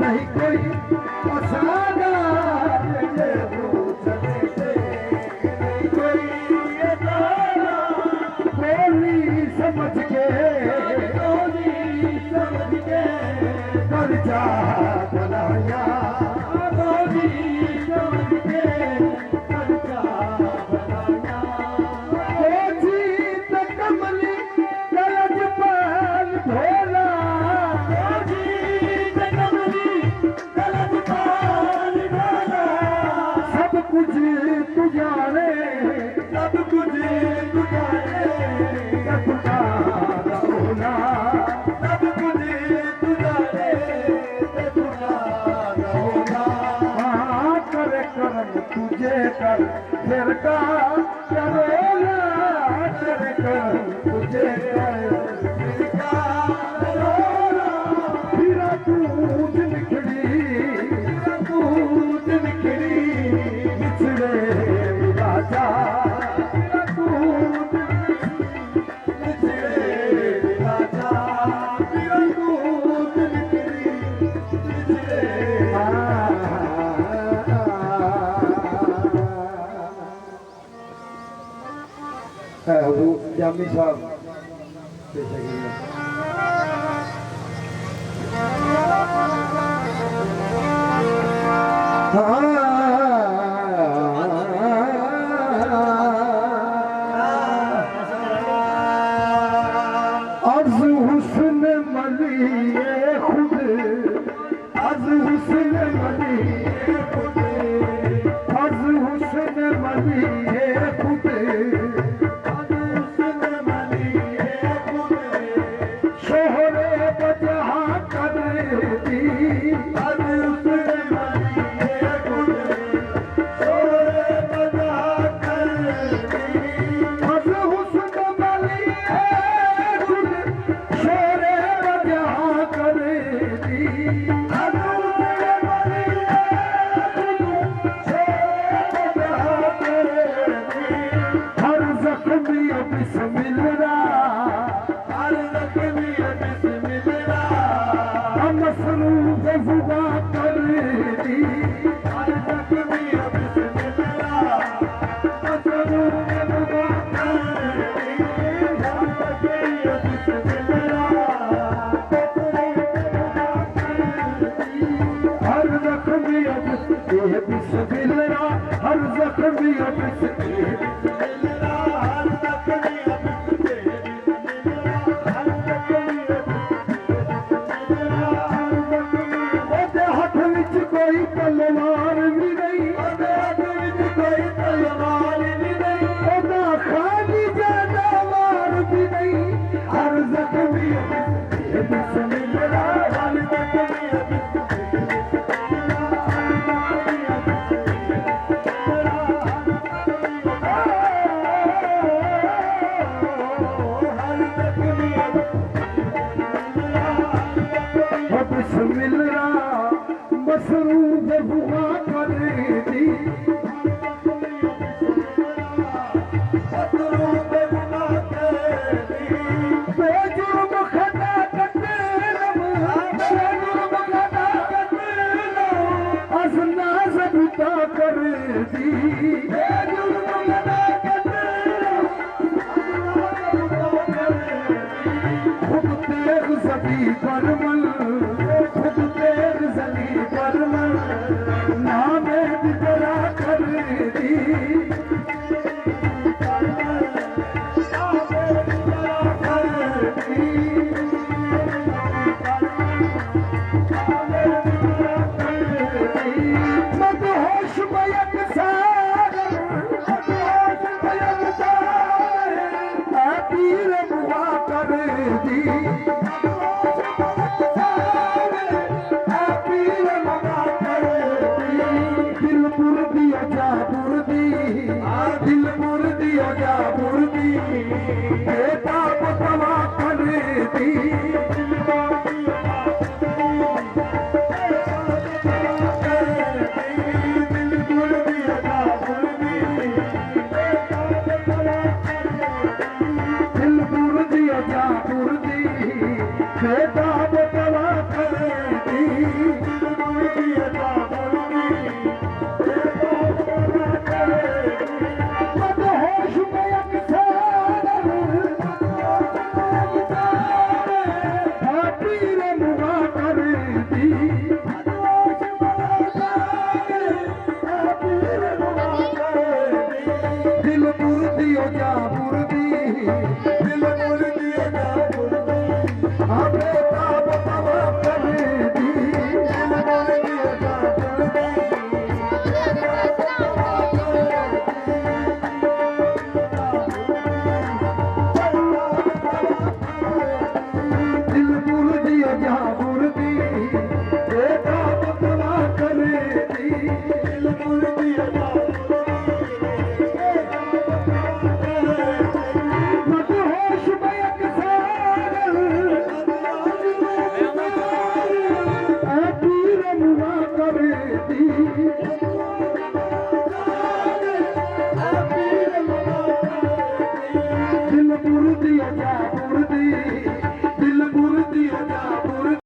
नहीं कोई पसाना कोई बोली समझ के कर जा बनाया बोली समझ के कर जा बनाया जीत कमली गलज पाल भोला कुछ तू जाने सब कुछ तू जाने सपना होना सब कुछ तू जाने सपना होना कर करम तुझे कर फिर का करोना कर करम तुझे कर फिर का करोना फिर तू निकली तू निकली जामी साहब हुस्न मलिए खुद अज हुस्न मलिए खुद अज हुस्न मलिए खुद अज हुस्न मलिए खुद शोहरे बजहा कर दी अज हुस्न मलिए खुद शोहरे बजहा कर दी अज हुस्न मलिए हर जख्मी हाथ विच कोई तलवार भी नहीं हाथ विच कोई तलवार भी नहीं खाली जानवर भी नहीं हर जख्मी बिस्मिल्लाह हर जख्मी मसरूफ हुआ कर दी बेजुर्म खता असना सबूता कर दी खुद तेग सभी परमल खुद तेग सभी परमल नामे जरा कर दी मदहोश बयक सागर मदहोश बयक सागर पीर बुआ कर दी दिल मुर्दी जा मुर्दी